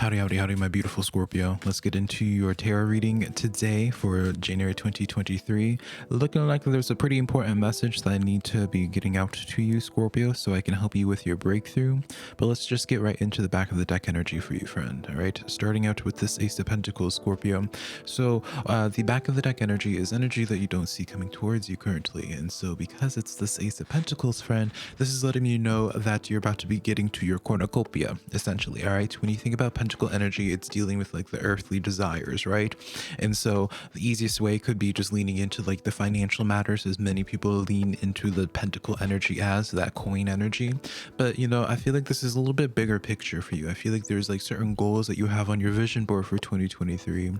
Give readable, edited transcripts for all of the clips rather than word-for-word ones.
Howdy, howdy, howdy, my beautiful Scorpio. Let's get into your tarot reading today for January 2023. Looking like there's a pretty important message that I need to be getting out to you, Scorpio, so I can help you with your breakthrough. But let's just get right into the back of the deck energy for you, friend. All right, starting out with this Ace of Pentacles, Scorpio. So the back of the deck energy is energy that you don't see coming towards you currently. And so because it's this Ace of Pentacles, friend, this is letting you know that you're about to be getting to your cornucopia, essentially. All right, when you think about pentacle energy, it's dealing with like the earthly desires, right? And so the easiest way could be just leaning into like the financial matters, as many people lean into the pentacle energy as that coin energy. But you know, I feel like this is a little bit bigger picture for you. I feel like there's like certain goals that you have on your vision board for 2023,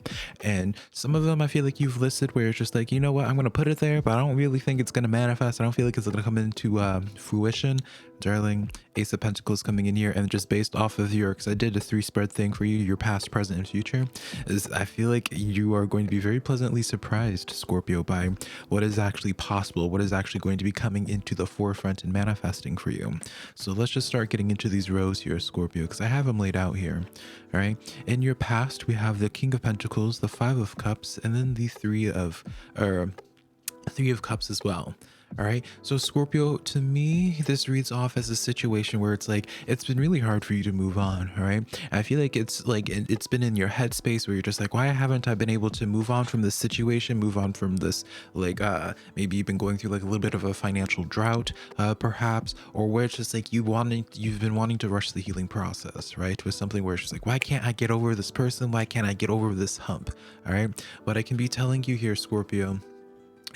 and some of them I feel like you've listed where it's just like, you know what, I'm gonna put it there, but I don't really think it's gonna manifest. I don't feel like it's gonna come into fruition. Darling, Ace of Pentacles coming in here, and just based off of your, because I did a 3 spread thing for you, your past, present, and future, is I feel like you are going to be very pleasantly surprised, Scorpio, by what is actually possible, what is actually going to be coming into the forefront and manifesting for you. So let's just start getting into these rows here, Scorpio, because I have them laid out here. All right. In your past, we have the King of Pentacles, the Five of Cups, and then the Three of Cups as well. All right, so Scorpio, to me, this reads off as a situation where it's like it's been really hard for you to move on. All right, I feel like it's like it's been in your headspace where you're just like, why haven't I been able to move on from this situation, move on from this, like maybe you've been going through like a little bit of a financial drought, perhaps, or where it's just like you've been wanting to rush the healing process, right? With something where it's just like, why can't I get over this person? Why can't I get over this hump? All right, what I can be telling you here, Scorpio,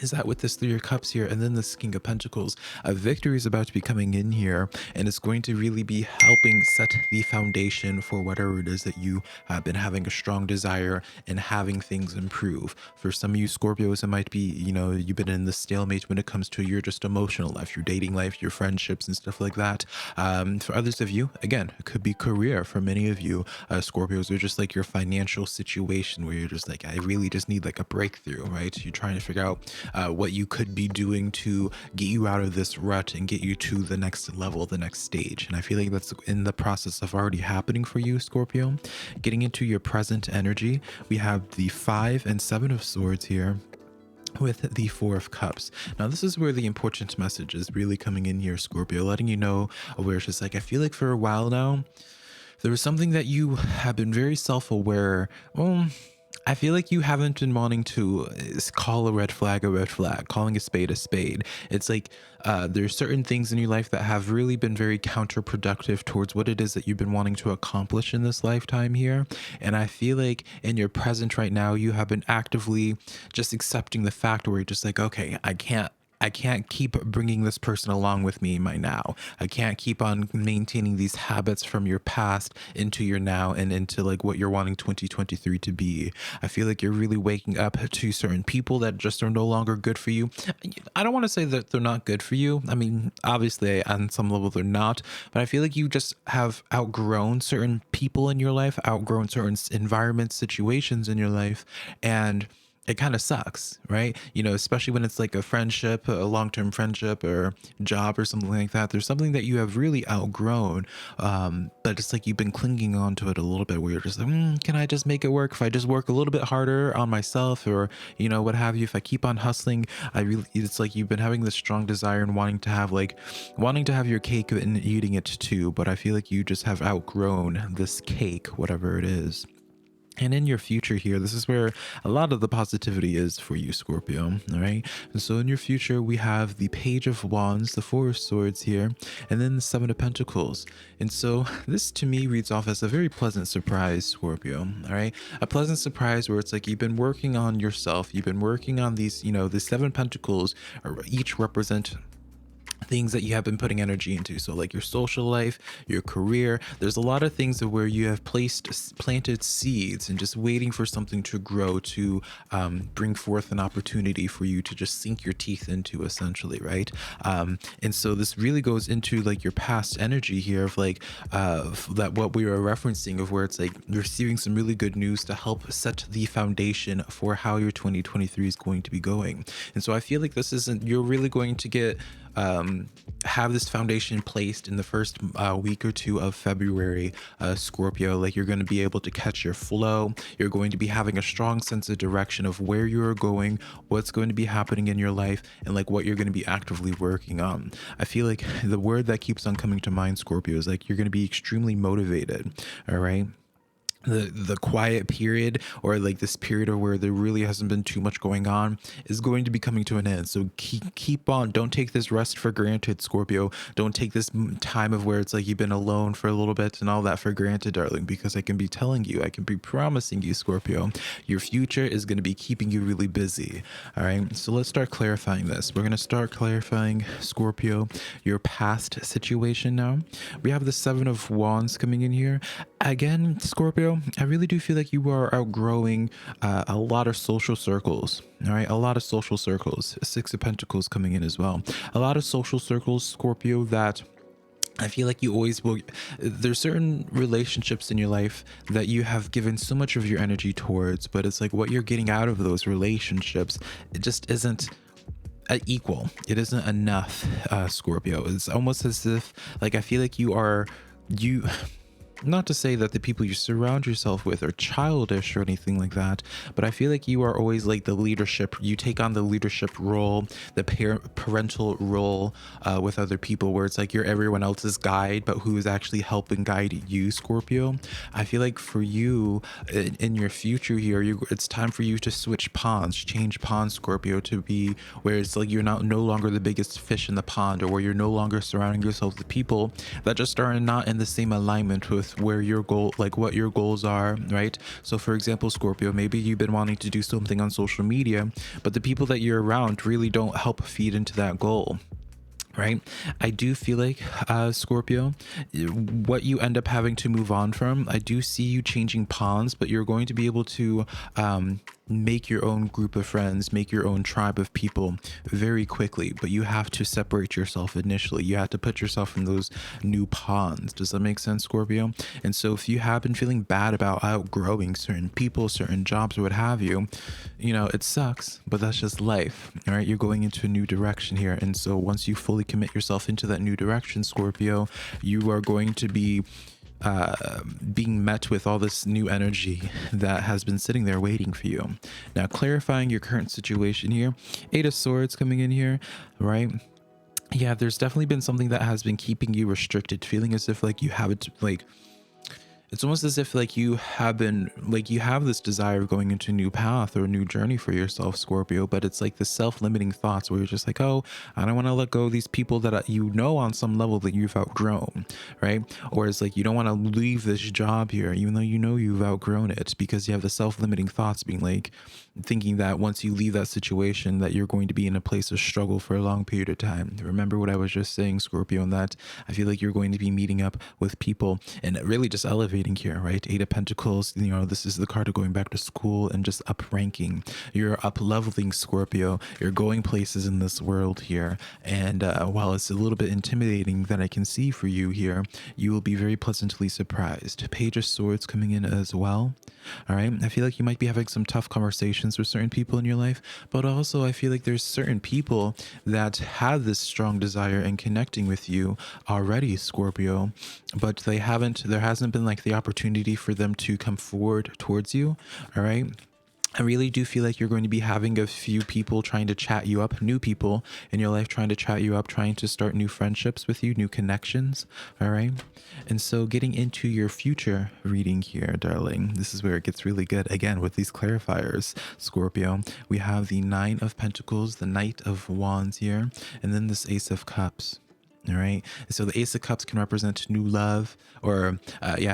is that with this Three of Cups here and then this King of Pentacles, a victory is about to be coming in here, and it's going to really be helping set the foundation for whatever it is that you have been having a strong desire and having things improve. For some of you Scorpios, it might be, you know, you've been in the stalemate when it comes to your just emotional life, your dating life, your friendships and stuff like that. For others of you, again, it could be career. For many of you Scorpios, are just like your financial situation where you're just like, I really just need like a breakthrough, right? You're trying to figure out what you could be doing to get you out of this rut and get you to the next level, the next stage. And I feel like that's in the process of already happening for you, Scorpio. Getting into your present energy, we have the 5 and 7 of Swords here with the 4 of Cups. Now this is where the important message is really coming in here, Scorpio, letting you know where it's just like, I feel like for a while now, there was something that you have been very self-aware. I feel like you haven't been wanting to call a red flag, calling a spade a spade. It's like there's certain things in your life that have really been very counterproductive towards what it is that you've been wanting to accomplish in this lifetime here. And I feel like in your present right now, you have been actively just accepting the fact where you're just like, okay, I can't keep bringing this person along with me in my now. I can't keep on maintaining these habits from your past into your now and into like what you're wanting 2023 to be. I feel like you're really waking up to certain people that just are no longer good for you. I don't want to say that they're not good for you. I mean, obviously on some level they're not, but I feel like you just have outgrown certain people in your life, outgrown certain environments, situations in your life, and it kind of sucks, right? You know, especially when it's like a friendship, a long-term friendship or job or something like that. There's something that you have really outgrown, but it's like you've been clinging on to it a little bit where you're just like, can I just make it work? If I just work a little bit harder on myself, or, you know, what have you, if I keep on hustling, it's like you've been having this strong desire and wanting to have your cake and eating it too. But I feel like you just have outgrown this cake, whatever it is. And in your future here, this is where a lot of the positivity is for you, Scorpio, all right? And so in your future, we have the Page of Wands, the 4 of Swords here, and then the 7 of Pentacles. And so this to me reads off as a very pleasant surprise, Scorpio, all right? A pleasant surprise where it's like you've been working on yourself. You've been working on these, you know, the 7 Pentacles each represent things that you have been putting energy into. So like your social life, your career, there's a lot of things where you have planted seeds and just waiting for something to grow, to bring forth an opportunity for you to just sink your teeth into, essentially, right? And so this really goes into like your past energy here of like that what we were referencing, of where it's like you're receiving some really good news to help set the foundation for how your 2023 is going to be going. And so I feel like this isn't, you're really going to get have this foundation placed in the first week or two of February, Scorpio. Like, you're going to be able to catch your flow. You're going to be having a strong sense of direction of where you're going, what's going to be happening in your life, and like what you're going to be actively working on. I feel like the word that keeps on coming to mind, Scorpio, is like you're going to be extremely motivated. All right. The quiet period, or like this period of where there really hasn't been too much going on, is going to be coming to an end. So keep on. Don't take this rest for granted, Scorpio. Don't take this time of where it's like you've been alone for a little bit and all that for granted, darling, because I can be telling you, I can be promising you, Scorpio, your future is going to be keeping you really busy. All right, so let's start clarifying this. We're going to start clarifying, Scorpio, your past situation. Now we have the Seven of Wands coming in here again, Scorpio. I really do feel like you are outgrowing a lot of social circles. All right, a lot of social circles. Six of Pentacles coming in as well. A lot of social circles, Scorpio, that I feel like you always will. There's certain relationships in your life that you have given so much of your energy towards, but it's like what you're getting out of those relationships, it just isn't equal. It isn't enough, Scorpio. It's almost as if, like, I feel like you not to say that the people you surround yourself with are childish or anything like that, but I feel like you are always like the leadership. You take on the leadership role, the parental role with other people, where it's like you're everyone else's guide, but who is actually helping guide you, Scorpio. I feel like for you in your future here, it's time for you to switch pawns, change pawns, Scorpio, to be where it's like you're no longer the biggest fish in the pond, or where you're no longer surrounding yourself with people that just are not in the same alignment with where your goal, like what your goals are, right? So for example, Scorpio, maybe you've been wanting to do something on social media, but the people that you're around really don't help feed into that goal, right? I do feel like, Scorpio, what you end up having to move on from, I do see you changing pawns, but you're going to be able to make your own group of friends, make your own tribe of people very quickly, but you have to separate yourself initially. You have to put yourself in those new ponds. Does that make sense, Scorpio? And so if you have been feeling bad about outgrowing certain people, certain jobs, or what have you, you know, it sucks, but that's just life. All right, you're going into a new direction here. And so once you fully commit yourself into that new direction, Scorpio, you are going to be being met with all this new energy that has been sitting there waiting for you. Now, clarifying your current situation here, Eight of Swords coming in here, right? Yeah, there's definitely been something that has been keeping you restricted, feeling as if like you have it, like it's almost as if like you have been, like you have this desire of going into a new path or a new journey for yourself, Scorpio, but it's like the self-limiting thoughts where you're just like, oh, I don't want to let go of these people that you know on some level that you've outgrown, right? Or it's like you don't want to leave this job here even though you know you've outgrown it, because you have the self-limiting thoughts being like thinking that once you leave that situation that you're going to be in a place of struggle for a long period of time. Remember what I was just saying, Scorpio, and that I feel like you're going to be meeting up with people and really just elevating here, right? Eight of Pentacles, you know, this is the card of going back to school and just up ranking. You're up leveling, Scorpio. You're going places in this world here, and while it's a little bit intimidating that I can see for you here, you will be very pleasantly surprised. Page of Swords coming in as well. All right, I feel like you might be having some tough conversations with certain people in your life, but also I feel like there's certain people that have this strong desire in connecting with you already, Scorpio, but there hasn't been like the opportunity for them to come forward towards you. All right, I really do feel like you're going to be having a few people trying to chat you up, new people in your life trying to chat you up, trying to start new friendships with you, new connections. All right. And so getting into your future reading here, darling, this is where it gets really good. Again, with these clarifiers, Scorpio, we have the Nine of Pentacles, the Knight of Wands here, and then this Ace of Cups. All right. So the Ace of Cups can represent new love, or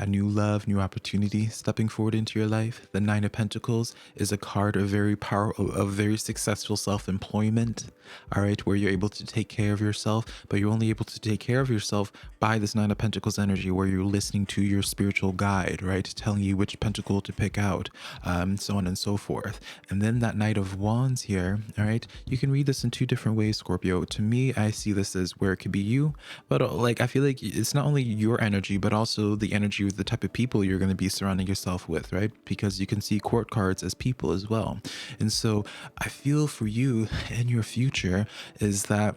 new love, new opportunity stepping forward into your life. The Nine of Pentacles is a card of very powerful, of very successful self-employment. All right, where you're able to take care of yourself, but you're only able to take care of yourself by this Nine of Pentacles energy, where you're listening to your spiritual guide, right, telling you which pentacle to pick out, so on and so forth. And then that Knight of Wands here, all right, you can read this in two different ways, Scorpio. To me, I see this as where it could be you, but like I feel like it's not only your energy, but also the energy of the type of people you're going to be surrounding yourself with, right? Because you can see court cards as people as well. And so I feel for you in your future is that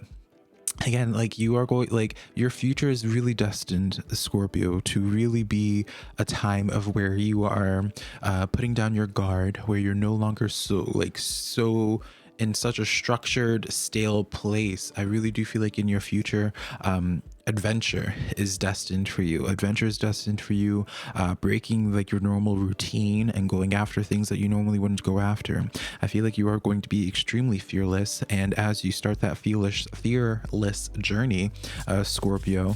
again, like you are going, like your future is really destined, Scorpio, to really be a time of where you are putting down your guard, where you're no longer so in such a structured, stale place. I really do feel like in your future, adventure is destined for you. Adventure is destined for you, breaking like your normal routine and going after things that you normally wouldn't go after. I feel like you are going to be extremely fearless, and as you start that fearless journey, Scorpio,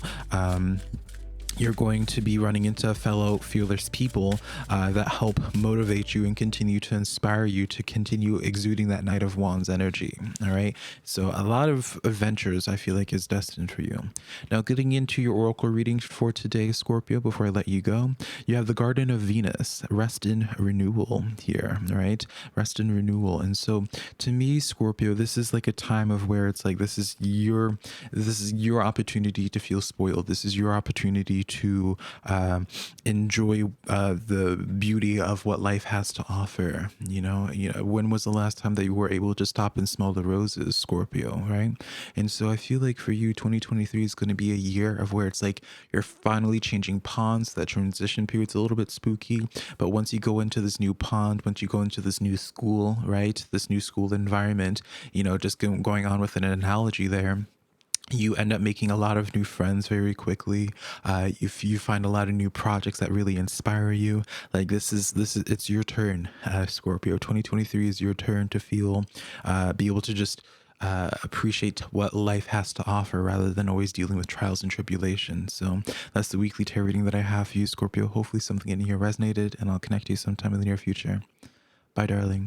you're going to be running into fellow fearless people that help motivate you and continue to inspire you to continue exuding that Knight of Wands energy. All right. So a lot of adventures I feel like is destined for you. Now, getting into your oracle reading for today, Scorpio, before I let you go, you have the Garden of Venus, rest in renewal here. All right. Rest in renewal. And so to me, Scorpio, this is like a time of where it's like, this is your opportunity to feel spoiled. This is your opportunity to enjoy the beauty of what life has to offer. When was the last time that you were able to stop and smell the roses, Scorpio, right? And so I feel like for you, 2023 is going to be a year of where it's like you're finally changing ponds. That transition period's a little bit spooky, but once you go into this new pond, once you go into this new school, right, this new school environment, just going on with an analogy there, you end up making a lot of new friends very quickly. If you find a lot of new projects that really inspire you, like this is it's your turn, Scorpio. 2023 is your turn to be able to just appreciate what life has to offer rather than always dealing with trials and tribulations. So that's the weekly tarot reading that I have for you, Scorpio. Hopefully something in here resonated, and I'll connect to you sometime in the near future. Bye, darling.